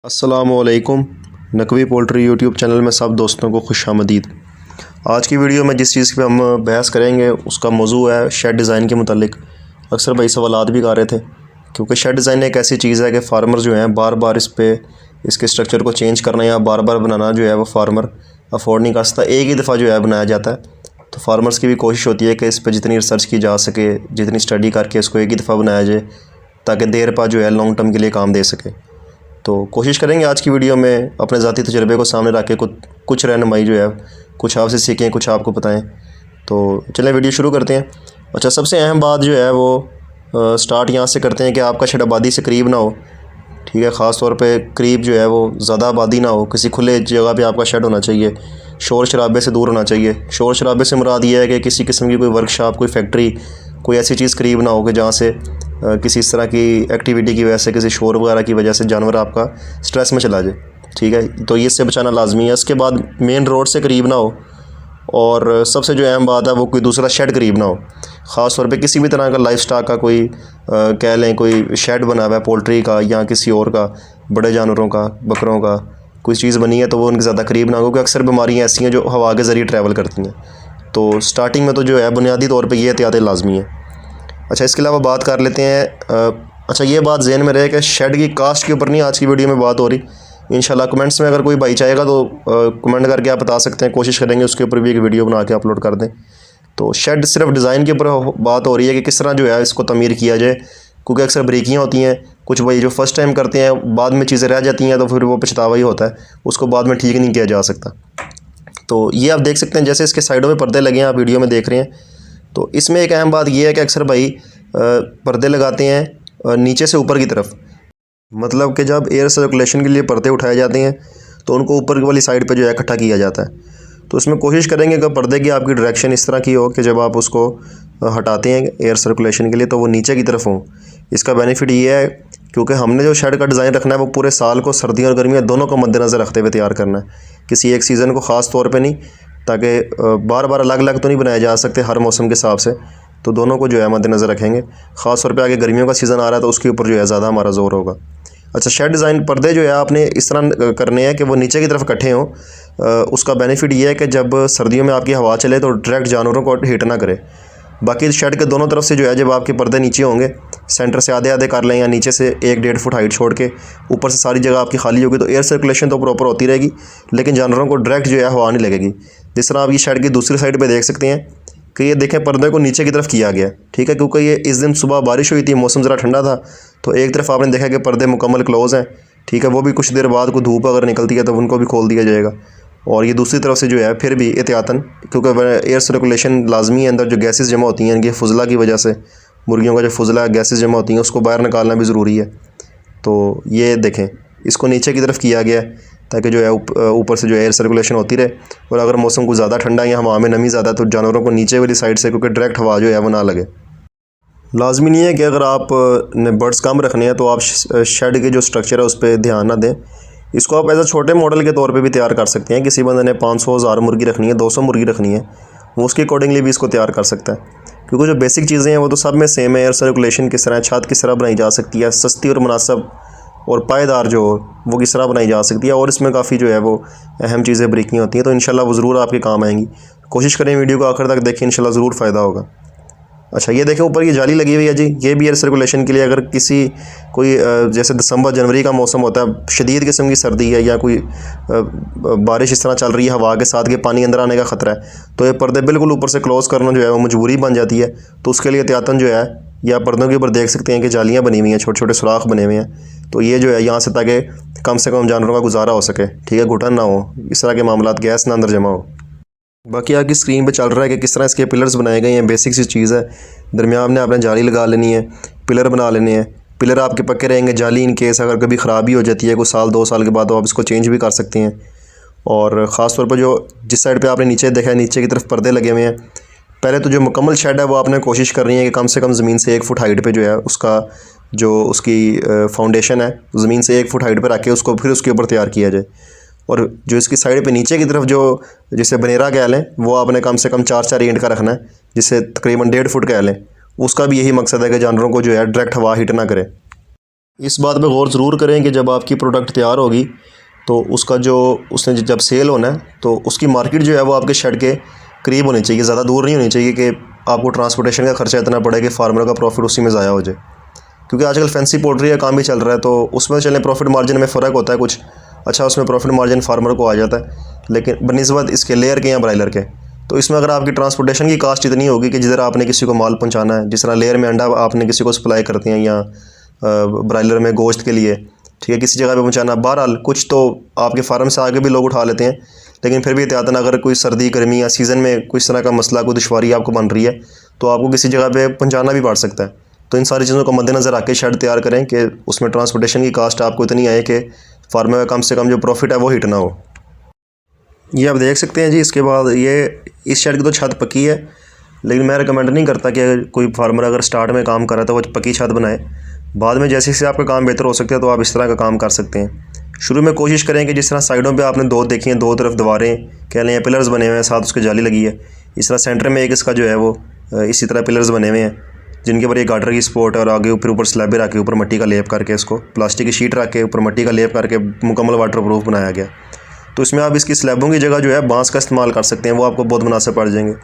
अस्सलामुअलैकुम। Naqvi poultry YouTube channel में सब दोस्तों को खुशामदीद। आज की वीडियो में जिस चीज़ पे हम बहस करेंगे उसका मौजू है शेड डिज़ाइन के मुतालिक। अक्सर भाई सवालात भी कर रहे थे क्योंकि शेड डिज़ाइन एक ऐसी चीज़ है कि फार्मर जो हैं बार बार इसके स्ट्रक्चर को चेंज करना या बार बार बनाना जो है वो फार्मर अफोर्ड नहीं कर सकता। एक ही दफ़ा जो है बनाया जाता है, तो फार्मर्स की भी कोशिश होती है कि इस पर जितनी रिसर्च की जा सके, जितनी स्टडी करके इसको एक ही दफ़ा बनाया जाए ताकि देर पा जो है लॉन्ग टर्म के लिए काम दे सके। तो कोशिश करेंगे आज की वीडियो में अपने ज़ाती तजर्बे को सामने रख के कुछ रहनुमाई जो है कुछ आपसे सीखें, कुछ आपको बताएं। तो चलें वीडियो शुरू करते हैं। अच्छा, सबसे अहम बात जो है वो स्टार्ट यहाँ से करते हैं कि आपका शेड आबादी से करीब ना हो। ठीक है, ख़ास तौर पे करीब जो है वो ज़्यादा आबादी ना हो, किसी खुले जगह पे आपका शेड होना चाहिए, शोर शराबे से दूर होना चाहिए। शोर शराबे से मुराद ये है कि किसी किस्म की कोई वर्कशॉप, कोई फैक्ट्री, कोई ऐसी चीज़ करीब ना हो कि जहाँ से किसी इस तरह की एक्टिविटी की वजह से, किसी शोर वगैरह की वजह से जानवर आपका स्ट्रेस में चला जाए। ठीक है, तो ये इससे बचाना लाजमी है। इसके बाद मेन रोड से करीब ना हो, और सबसे जो अहम बात है वो कोई दूसरा शेड करीब ना हो। ख़ास तौर पे किसी भी तरह का लाइफ स्टॉक का कोई कह लें कोई शेड बना हुआ है पोल्ट्री का या किसी और का, बड़े जानवरों का, बकरों का कोई चीज़ बनी है, तो वो उनके ज़्यादा करीब ना हो क्योंकि अक्सर बीमारियाँ ऐसी हैं जो हवा के ज़रिए ट्रैवल करती हैं। तो स्टार्टिंग में तो जो है बुनियादी तौर पर ये एहतियातें लाजमी हैं। अच्छा, इसके अलावा बात कर लेते हैं। अच्छा, ये बात ज़हन में रहे कि शेड की कास्ट के ऊपर नहीं आज की वीडियो में बात हो रही। इंशाल्लाह कमेंट्स में अगर कोई भाई चाहेगा तो कमेंट करके आप बता सकते हैं, कोशिश करेंगे उसके ऊपर भी एक वीडियो बना के अपलोड कर दें। तो शेड सिर्फ डिज़ाइन के ऊपर बात हो रही है कि किस तरह जो है इसको तमीर किया जाए, क्योंकि अक्सर बारीकियाँ होती हैं। कुछ भाई जो फ़र्स्ट टाइम करते हैं बाद में चीज़ें रह जाती हैं तो फिर वो पछतावा ही होता है, उसको बाद में ठीक नहीं किया जा सकता। तो ये आप देख सकते हैं, जैसे इसके साइडों में पर्दे लगे हैं, आप वीडियो में देख रहे हैं। तो इसमें एक अहम बात यह है कि अक्सर भाई पर्दे लगाते हैं नीचे से ऊपर की तरफ। मतलब कि जब एयर सर्कुलेशन के लिए पर्दे उठाए जाते हैं तो उनको ऊपर वाली साइड पे जो है इकट्ठा किया जाता है। तो इसमें कोशिश करेंगे कि पर्दे की आपकी डायरेक्शन इस तरह की हो कि जब आप उसको हटाते हैं एयर सर्कुलेशन के लिए तो वो नीचे की तरफ हो। इसका बेनिफिट ये है क्योंकि हमने जो शेड का डिज़ाइन रखना है वो पूरे साल को, सर्दियों और गर्मियों दोनों को मद्देनज़र रखते हुए तैयार करना है, किसी एक सीज़न को ख़ास तौर पर नहीं, ताकि बार बार अलग अलग तो नहीं बनाए जा सकते हर मौसम के हिसाब से। तो दोनों को जो है मद्देनज़र रखेंगे। ख़ास तौर पे आगे गर्मियों का सीज़न आ रहा है तो उसके ऊपर जो है ज़्यादा हमारा ज़ोर होगा। अच्छा, शेड डिज़ाइन पर्दे जो है आपने इस तरह करने हैं कि वो नीचे की तरफ इकट्ठे हों। उसका बेनिफिट ये है कि जब सर्दियों में आपकी हवा चले तो डायरेक्ट जानवरों को हीट ना करे। बाकी शेड के दोनों तरफ से जो है जब आपके पर्दे नीचे होंगे, सेंटर से आधे आधे कर लें या नीचे से 1-1.5 फुट हाइट छोड़ के ऊपर से सारी जगह आपकी खाली होगी, तो एयर सर्कुलेशन तो प्रॉपर होती रहेगी, लेकिन जानवरों को डायरेक्ट जो है हवा नहीं लगेगी। जिस तरह आप ये शेड की दूसरी साइड पर देख सकते हैं कि ये देखें पर्दे को नीचे की तरफ किया गया। ठीक है, क्योंकि ये इस दिन सुबह बारिश हुई थी, मौसम ज़रा ठंडा था, तो एक तरफ आपने देखा कि पर्दे मुकम्मल क्लोज़ हैं। ठीक है, वो भी कुछ देर बाद को धूप अगर निकलती है तो उनको भी खोल दिया जाएगा। और ये दूसरी तरफ से जो है फिर भी एहतियातन, क्योंकि एयर सर्कुलेशन लाजमी है, अंदर जो गैसेस जमा होती हैं इनकी फुजला की वजह से, मुर्गियों का जो फुजला गैसेस जमा होती हैं उसको बाहर निकालना भी ज़रूरी है। तो ये देखें, इसको नीचे की तरफ किया गया है ताकि जो है ऊपर से जो एयर सर्कुलेशन होती रहे। और अगर मौसम कुछ ज़्यादा ठंडा या हवा में नमी ज़्यादा तो जानवरों को नीचे वाली साइड से, क्योंकि डायरेक्ट हवा जो है वो ना लगे। लाजमी नहीं है कि अगर आप ने बर्ड्स कम रखने हैं तो आप शेड के जो स्ट्रक्चर है उस पर ध्यान ना दें। इसको आप एज ए छोटे मॉडल के तौर पे भी तैयार कर सकते हैं। किसी बंदे ने 500-1000 मुर्गी रखनी है, 200 मुर्गी रखनी है, वो उसके अकॉर्डिंगली भी इसको तैयार कर सकता है। क्योंकि जो बेसिक चीज़ें हैं वो तो सब में सेम है। एयर सर्कुलेशन किस तरह, छत किस तरह बनाई जा सकती है, सस्ती और मुनासिब और पायदार जो वो किस तरह बनाई जा सकती है, और इसमें काफ़ी जो है वो अहम चीज़ें बारीकियाँ होती हैं। तो इंशाल्लाह वो ज़रूर आपके काम आएंगी। कोशिश करें वीडियो को आखिर तक देखें, इंशाल्लाह ज़रूर फ़ायदा होगा। अच्छा, ये देखें ऊपर ये जाली लगी हुई है जी, ये भी एयर सर्कुलेशन के लिए। अगर कोई जैसे दिसंबर जनवरी का मौसम होता है, शदीद किस्म की सर्दी है या कोई बारिश इस तरह चल रही है हवा के साथ के पानी अंदर आने का ख़तरा है, तो ये पर्दे बिल्कुल ऊपर से क्लोज़ करना जो है वो मजबूरी बन जाती है। तो उसके लिए एहतियातन जो है, या पर्दों के ऊपर देख सकते हैं कि जालियाँ बनी हुई हैं, छोटे छोटे सुराख बने हुए हैं। तो ये जो है यहाँ से ताकि कम से कम जानवरों का गुजारा हो सके। ठीक है, घुटन ना हो, इस तरह के मामलात, गैस ना अंदर जमा हो। बाकी आपकी स्क्रीन पे चल रहा है कि किस तरह इसके पिलर्स बनाए गए हैं। बेसिक सी चीज़ है। दरमियान में आपने जाली लगा लेनी है, पिलर बना लेने हैं। पिलर आपके पक्के रहेंगे। जाली इन केस अगर कभी ख़राबी हो जाती है कुछ साल 2 साल के बाद, तो आप इसको चेंज भी कर सकते हैं। और ख़ास तौर पर जो जिस साइड पे आपने नीचे देखा है, नीचे की तरफ पर्दे लगे हुए हैं। पहले तो जो मुकम्मल शेड है वो आपने कोशिश करनी है कि कम से कम ज़मीन से 1 फुट हाइट पे जो है उसकी फाउंडेशन है ज़मीन से 1 फुट हाइट पे रख के उसको फिर उसके ऊपर तैयार किया जाए। और जो इसकी साइड पे नीचे की तरफ जो जिसे बनेरा कह लें, वो आपने कम से कम 4-4 इंच का रखना है, जिसे तकरीबन 1.5 फुट कह लें। उसका भी यही मकसद है कि जानवरों को जो है डायरेक्ट हवा हिट ना करे। इस बात पे गौर ज़रूर करें कि जब आपकी प्रोडक्ट तैयार होगी तो उसका जो उसने जब सेल होना है तो उसकी मार्केट जो है वो आपके शेड के करीब होनी चाहिए, ज़्यादा दूर नहीं होनी चाहिए कि आपको ट्रांसपोर्टेशन का खर्चा इतना पड़े कि फार्मर का प्रॉफिट उसी में ज़ाया हो जाए। क्योंकि आजकल फैंसी पोल्ट्री का काम भी चल रहा है तो उसमें चलें प्रॉफिट मार्जिन में फ़र्क होता है कुछ, अच्छा उसमें प्रॉफिट मार्जिन फार्मर को आ जाता है, लेकिन बनिस्बत इसके लेयर के या ब्रायलर के। तो इसमें अगर आपकी ट्रांसपोर्टेशन की कास्ट इतनी होगी कि जिधर आपने किसी को माल पहुंचाना है, जिस तरह लेयर में अंडा आपने किसी को सप्लाई करते हैं या ब्रायलर में गोश्त के लिए, ठीक है, किसी जगह पे पहुंचाना, बहरहाल कुछ तो आपके फार्म से आगे भी लोग उठा लेते हैं, लेकिन फिर भी एहतियातन अगर कोई सर्दी गर्मी या सीज़न में कोई इस तरह का मसला कोई दुश्वारी आपको बन रही है तो आपको किसी जगह पे पहुंचाना भी पड़ सकता है। तो इन सारी चीज़ों को मद्देनज़र रख के शेड तैयार करें कि उसमें ट्रांसपोर्टेशन की कास्ट आपको इतनी आए कि फार्मर का कम से कम जो प्रॉफिट है वो हिट ना हो। ये आप देख सकते हैं जी। इसके बाद ये इस शेड की तो छत पक्की है, लेकिन मैं रिकमेंड नहीं करता कि कोई फार्मर अगर स्टार्ट में काम कर रहा है तो वो पक्की छत बनाए। बाद में जैसे जैसे आपका काम बेहतर हो सकता है तो आप इस तरह का काम कर सकते हैं। शुरू में कोशिश करें कि जिस तरह साइडों पे आपने दो देखी हैं, दो तरफ दीवारें कह लें, पिलर्स बने हुए हैं, साथ उसके जाली लगी है, इस तरह सेंटर में एक इसका जो है वो इसी तरह पिलर्स बने हुए हैं जिनके ऊपर ये गार्डर की सपोर्ट है और आगे ऊपर स्लैब रख के ऊपर मिट्टी का लेप करके इसको प्लास्टिक की शीट रख के ऊपर मिट्टी का लेप करके मुकम्मल वाटर प्रूफ बनाया गया। तो इसमें आप इसकी स्लैबों की जगह जो है बांस का इस्तेमाल कर सकते हैं, वो आपको बहुत मुनासिब पड़ जाएंगे।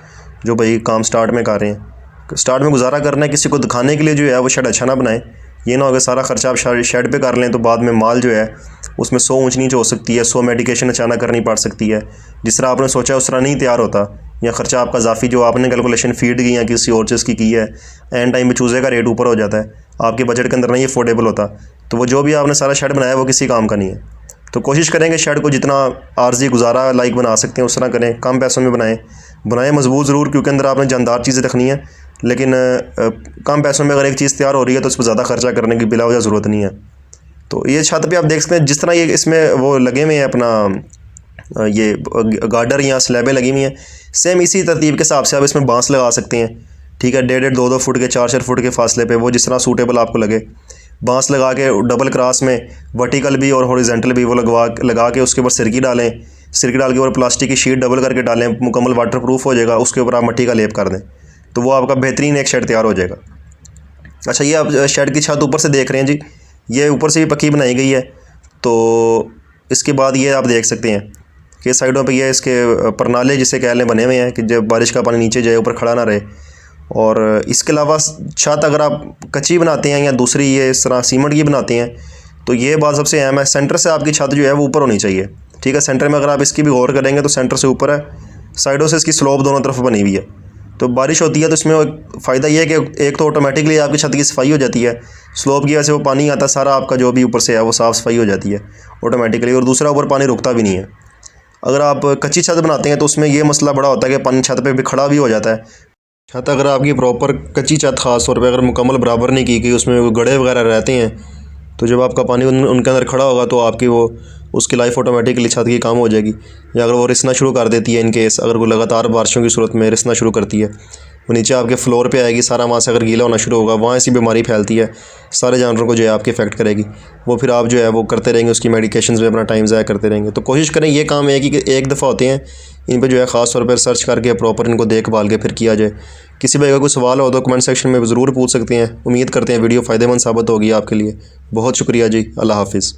जो भाई काम स्टार्ट में कर रहे हैं, स्टार्ट में गुजारा करना है, किसी को दिखाने के लिए जो है वो शेड अच्छा ना बनाए। ये ना हो कि सारा खर्चा आप शेड पे कर लें तो बाद में माल जो है उसमें 100 ऊँच नीच हो सकती है, 100 मेडिकेशन अचानक करनी पड़ सकती है, जिस तरह आपने सोचा उस तरह नहीं तैयार होता, या खर्चा आपका ज़ाफ़ी जो आपने कैलकुलेशन फीड की या किसी और चीज़ की है, एंड टाइम में चूज़े का रेट ऊपर हो जाता है, आपके बजट के अंदर नहीं अफोर्डेबल होता, तो वो जो भी आपने सारा शेड बनाया वो किसी काम का नहीं है। तो कोशिश करेंगे शेड को जितना आर्जी गुजारा लाइक बना सकते हैं उस तरह करें, कम पैसों में बनाएं मजबूत ज़रूर, क्योंकि अंदर आपने जानदार चीज़ें रखनी है, लेकिन कम पैसों में अगर एक चीज़ तैयार हो रही है तो उस पर ज़्यादा खर्चा करने की बिला वजह ज़रूरत नहीं है। तो ये छत पे आप देख सकते हैं जिस तरह ये इसमें वो लगे हुए हैं अपना ये गार्डर या स्लैबें लगी हुई हैं, सेम इसी तरतीब के हिसाब से आप इसमें बांस लगा सकते हैं, ठीक है, 1.5 2 फुट के 4 फुट के फासले पे, वो जिस तरह सूटेबल आपको लगे बांस लगा के डबल क्रॉस में वर्टिकल भी और हॉरिजॉन्टल भी वो लगा के उसके ऊपर सिरकी डालें, सिरकी डाल के ऊपर प्लास्टिक की शीट डबल करके डालें, मुकम्मल वाटर प्रूफ हो जाएगा, उसके ऊपर आप मिट्टी का लेप कर दें तो वो आपका बेहतरीन एक शेड तैयार हो जाएगा। अच्छा, ये आप शेड की छत ऊपर से देख रहे हैं जी, ये ऊपर से भी पक्की बनाई गई है। तो इसके बाद ये आप देख सकते हैं कि साइडों पे ये इसके परनाले जिसे कह लें बने हुए हैं कि जब बारिश का पानी नीचे जाए ऊपर खड़ा ना रहे। और इसके अलावा छत अगर आप कच्ची बनाते हैं या दूसरी ये इस तरह सीमेंट की बनाते हैं तो ये बात सबसे अहम है, सेंटर से आपकी छत जो है वो ऊपर होनी चाहिए, ठीक है। सेंटर में अगर आप इसकी भी गौर करेंगे तो सेंटर से ऊपर है, साइडों से इसकी स्लोप दोनों तरफ बनी हुई है, तो बारिश होती है तो इसमें फ़ायदा ये है कि एक तो ऑटोमेटिकली आपकी छत की सफाई हो जाती है, स्लोप की वजह से वो पानी आता है सारा आपका जो भी ऊपर से है वो साफ़ सफाई हो जाती है ऑटोमेटिकली, और दूसरा ऊपर पानी रुकता भी नहीं है। अगर आप कच्ची छत बनाते हैं तो उसमें ये मसला बड़ा होता है कि पानी छत पे भी खड़ा भी हो जाता है। छत अगर आपकी प्रॉपर कच्ची छत ख़ास तौर पे अगर मुकम्मल बराबर नहीं की गई, उसमें गड्ढे वगैरह रहते हैं, तो जब आपका पानी उनके अंदर खड़ा होगा तो आपकी वो उसकी लाइफ ऑटोमेटिकली छत की कम हो जाएगी। या अगर वो रिसना शुरू कर देती है, इन केस अगर वो लगातार बारिशों की सूरत में रिसना शुरू करती है, वो नीचे आपके फ्लोर पे आएगी, सारा वहाँ से अगर गीला होना शुरू होगा, वहाँ ऐसी बीमारी फैलती है, सारे जानवरों को जो है आपके इफेक्ट करेगी। वो फिर आप जो है वो करते रहेंगे, उसकी मेडिकेशंस में अपना टाइम ज़ाया करते रहेंगे। तो कोशिश करें ये काम है कि एक दफ़ा होते हैं, इन पे जो है ख़ास तौर पर सर्च करके प्रॉपर इनको देखभाल के फिर किया जाए। किसी भाई का कोई सवाल हो तो कमेंट सेक्शन में ज़रूर पूछ सकते हैं। उम्मीद करते हैं वीडियो फ़ायदेमंद साबित होगी आपके लिए। बहुत शुक्रिया जी, अल्लाह हाफ़िज़।